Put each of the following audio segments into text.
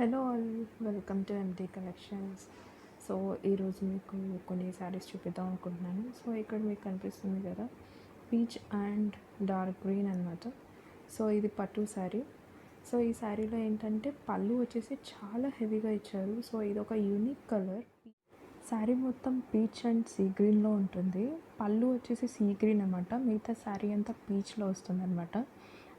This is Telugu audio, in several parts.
Hello all, welcome to empty collections. So ఈరోజు మీకు కొన్ని శారీస్ చూపిద్దాం అనుకుంటున్నాను. సో ఇక్కడ మీకు కనిపిస్తుంది కదా, పీచ్ అండ్ డార్క్ గ్రీన్ అనమాట. సో ఇది పట్టు శారీ. సో ఈ శారీలో ఏంటంటే పళ్ళు వచ్చేసి చాలా హెవీగా ఇచ్చారు. సో ఇది ఒక యూనిక్ కలర్. శారీ మొత్తం పీచ్ అండ్ సీ గ్రీన్లో ఉంటుంది. పళ్ళు వచ్చేసి సీ గ్రీన్ అనమాట, మిగతా శారీ అంతా పీచ్లో వస్తుంది అనమాట.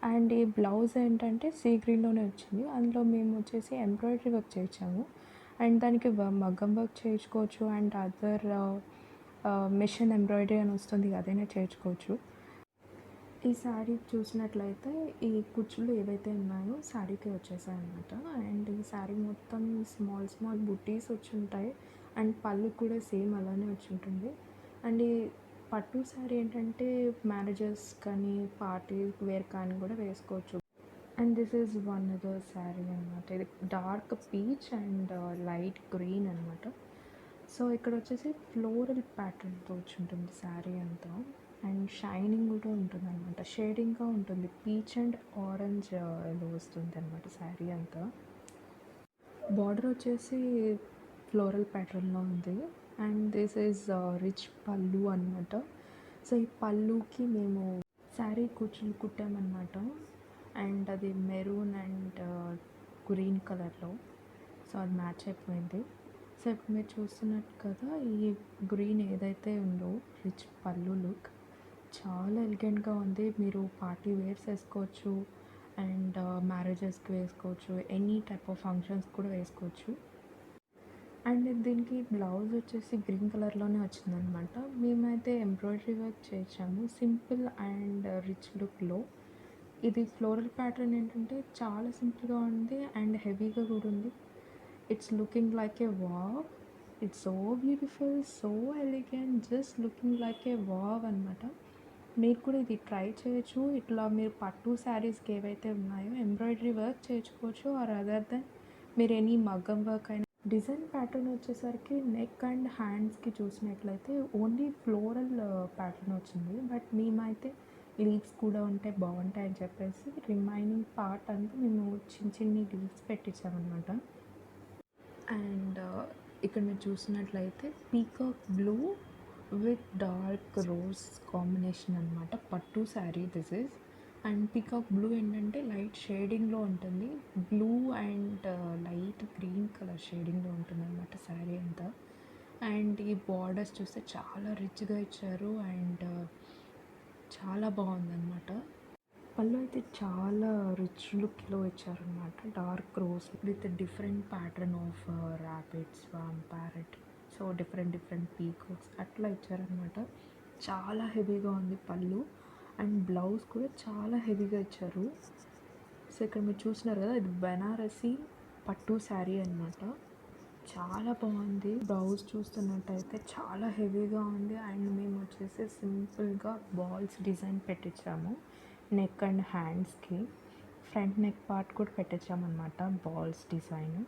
అండ్ ఈ బ్లౌజ్ ఏంటంటే సీ గ్రీన్లోనే వచ్చింది. అందులో మేము వచ్చేసి ఎంబ్రాయిడరీ వర్క్ చేయించాము. అండ్ దానికి మగ్గం వర్క్ చేయించుకోవచ్చు అండ్ అదర్ మిషన్ ఎంబ్రాయిడరీ అని వస్తుంది, అదైనా చేయించుకోవచ్చు. ఈ శారీ చూసినట్లయితే ఈ కుచ్చులు ఏవైతే ఉన్నాయో శారీకి వచ్చేసాయి అనమాట. అండ్ ఈ శారీ మొత్తం స్మాల్ స్మాల్ బుట్టీస్ వచ్చి ఉంటాయి. అండ్ పళ్ళు కూడా సేమ్ అలానే వచ్చి ఉంటుంది. అండ్ ఈ పట్టు శారీ ఏంటంటే మ్యారేజెస్ కానీ పార్టీ వేర్ కానీ కూడా వేసుకోవచ్చు. And this is one other sari అనమాట. ఇది dark peach and light green అనమాట. సో ఇక్కడ వచ్చేసి ఫ్లోరల్ ప్యాటర్న్తో వచ్చి ఉంటుంది శారీ అంతా. అండ్ షైనింగ్ కూడా ఉంటుంది అనమాట, షేడింగ్గా ఉంటుంది. పీచ్ అండ్ ఆరెంజ్లో వస్తుంది అనమాట శారీ అంతా. బార్డర్ వచ్చేసి ఫ్లోరల్ ప్యాటర్న్లో ఉంది. అండ్ దిస్ ఈజ్ రిచ్ పళ్ళు అనమాట. సో ఈ పళ్ళుకి మేము శారీ కుచ్చులు కుట్టామన్నమాట. అండ్ అది మెరూన్ అండ్ గ్రీన్ కలర్లో. సో అది మ్యాచ్ అయిపోయింది. సో ఇప్పుడు మీరు చూస్తున్నట్టు కదా, ఈ గ్రీన్ ఏదైతే ఉందో రిచ్ పళ్ళు లుక్ చాలా ఎలిగెంట్గా ఉంది. మీరు పార్టీ వేర్స్ వేసుకోవచ్చు అండ్ మ్యారేజెస్కి వేసుకోవచ్చు, ఎనీ టైప్ ఆఫ్ ఫంక్షన్స్ కూడా వేసుకోవచ్చు. అండ్ దీనికి బ్లౌజ్ వచ్చేసి గ్రీన్ కలర్లోనే వచ్చిందనమాట. మేమైతే ఎంబ్రాయిడరీ వర్క్ చేయించాము, సింపుల్ అండ్ రిచ్ లుక్లో. ఇది ఫ్లోరల్ ప్యాటర్న్ ఏంటంటే చాలా సింపుల్గా ఉంది అండ్ హెవీగా కూడా ఉంది. It's looking like A wow. It's so beautiful, so elegant, just looking like A wow అనమాట. మీరు కూడా ఇది ట్రై చేయొచ్చు. ఇట్లా మీరు పట్టు శారీస్కి ఏవైతే ఉన్నాయో ఎంబ్రాయిడరీ వర్క్ చేయించుకోవచ్చు. ఆర్ అదర్ దెన్ మీరు ఎనీ మగ్గం వర్క్ అయినా. డిజైన్ ప్యాటర్న్ వచ్చేసరికి నెక్ అండ్ హ్యాండ్స్కి చూసినట్లయితే ఓన్లీ ఫ్లోరల్ ప్యాటర్న్ వచ్చింది. బట్ మేమైతే లీవ్స్ కూడా ఉంటే బాగుంటాయని చెప్పేసి రిమైనింగ్ పార్ట్ అంతా మేము చిన్న చిన్ని లీవ్స్ పెట్టించామన్నమాట. అండ్ ఇక్కడ మీరు చూసినట్లయితే peacock blue with dark rose combination అనమాట, పట్టు sari this is. And peacock blue ఏంటంటే లైట్ షేడింగ్లో ఉంటుంది, blue and light green colour షేడింగ్లో ఉంటుంది అనమాట శారీ అంతా. అండ్ ఈ బార్డర్స్ చూస్తే చాలా రిచ్గా ఇచ్చారు అండ్ చాలా బాగుందన్నమాట. పళ్ళు అయితే చాలా రిచ్ లుక్లో ఇచ్చారనమాట, dark rose with different pattern of rabbit, swarm, parrot. So different different peacocks అట్లా ఇచ్చారనమాట. చాలా హెవీగా ఉంది పళ్ళు. అండ్ బ్లౌజ్ కూడా చాలా హెవీగా ఇచ్చారు. సో ఇక్కడ మీరు చూసినారు కదా, ఇది బెనారసీ పట్టు శారీ అనమాట. చాలా బాగుంది. బ్లౌజ్ చూస్తున్నట్టయితే చాలా హెవీగా ఉంది. అండ్ మేము వచ్చేసి సింపుల్గా బాల్స్ డిజైన్ పెట్టించాము నెక్ అండ్ హ్యాండ్స్కి. ఫ్రంట్ నెక్ పార్ట్ కూడా పెట్టించామన్నమాట బాల్స్ డిజైన్.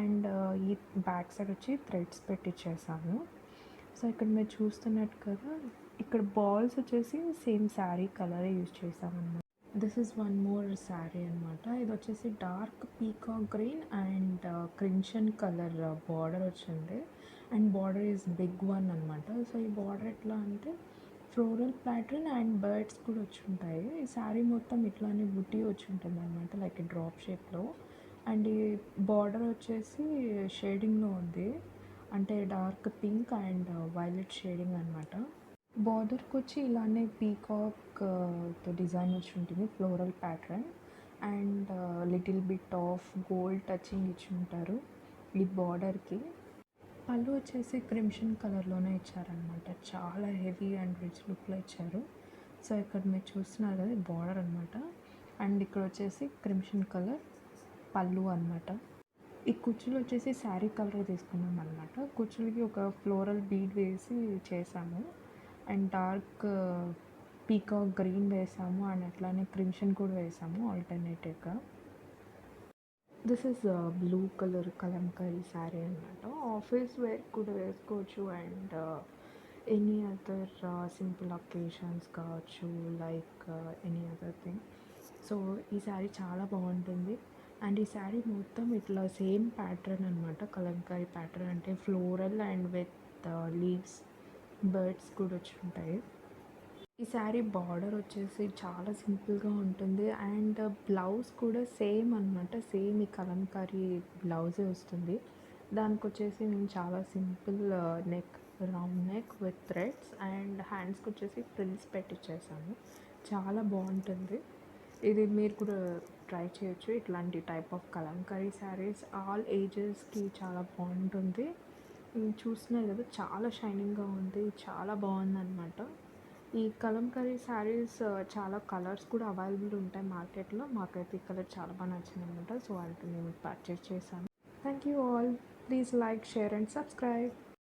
అండ్ ఈ బ్యాక్ సైడ్ వచ్చి థ్రెడ్స్ పెట్టించేసాము. సో ఇక్కడ మీరు చూస్తున్నట్టు కదా, ఇక్కడ బాల్స్ వచ్చేసి సేమ్ శారీ కలరే యూజ్ చేసామన్నమాట. This is one more sari అనమాట. ఇది వచ్చేసి dark peacock green and crimson colour border వచ్చింది. And border is big one అనమాట. సో ఈ బార్డర్ ఎట్లా అంటే ఫ్లోరల్ ప్యాటర్న్ అండ్ బర్డ్స్ కూడా వచ్చి ఉంటాయి. ఈ శారీ మొత్తం ఇట్లానే బుట్టి వచ్చి ఉంటుంది అనమాట, లైక్ డ్రాప్ షేప్లో. అండ్ ఈ బార్డర్ వచ్చేసి షేడింగ్లో ఉంది, అంటే dark pink and violet shading అనమాట. బార్డర్కి వచ్చి ఇలానే పీకాక్తో డిజైన్ వచ్చి ఉంటుంది, floral pattern. And little bit of gold touching ఇచ్చి ఉంటారు ఈ బార్డర్కి. పళ్ళు వచ్చేసి క్రిమ్షన్ కలర్లోనే ఇచ్చారనమాట, చాలా హెవీ అండ్ రిచ్ లుక్లో ఇచ్చారు. సో ఇక్కడ మీరు చూస్తున్నారు కదా, బార్డర్ అనమాట. అండ్ ఇక్కడ వచ్చేసి క్రిమ్షన్ కలర్ పళ్ళు అనమాట. ఈ కుచ్చులు వచ్చేసి శారీ కలర్ తీసుకున్నాం అనమాట. కుచ్చులకి ఒక ఫ్లోరల్ బీడ్ వేసి చేసాము. అండ్ డార్క్ పీకాక్ గ్రీన్ వేసాము అండ్ అట్లానే క్రిమ్షన్ కూడా వేసాము ఆల్టర్నేటివ్గా. This is blue colour Kalamkari sari అనమాట. ఆఫీస్ వేర్ కూడా వేసుకోవచ్చు and any other simple occasions కావచ్చు, like any other thing. So ఈ శారీ చాలా బాగుంటుంది. అండ్ ఈ శారీ మొత్తం ఇట్లా సేమ్ ప్యాటర్న్ అనమాట. కలంకారీ ప్యాటర్న్ అంటే floral and with leaves, birds కూడా వచ్చి ఉంటాయి. ఈ శారీ బార్డర్ వచ్చేసి చాలా సింపుల్గా ఉంటుంది అండ్ బ్లౌజ్ కూడా సేమ్ అనమాట. సేమ్ ఈ కలంకారీ బ్లౌజే వస్తుంది. దానికి వచ్చేసి నేను చాలా simple neck, round neck with threads and హ్యాండ్స్కి వచ్చేసి ఫ్రిల్స్ పెట్టించేసాను. చాలా బాగుంటుంది. ఇది మీరు కూడా ట్రై చేయొచ్చు. ఇట్లాంటి type of Kalamkari saris all ఏజెస్కి చాలా బాగుంటుంది. చూస్తున్నారు కదా, చాలా షైనింగ్గా ఉంది, చాలా బాగుందన్నమాట. ఈ కలంకారీ శారీస్ చాలా కలర్స్ కూడా అవైలబుల్ ఉంటాయి మార్కెట్లో. మాకైతే ఈ కలర్ చాలా బాగా నచ్చిందనమాట. సో అది నేను పర్చేస్ చేశాను. Thank you all. Please like, share and subscribe.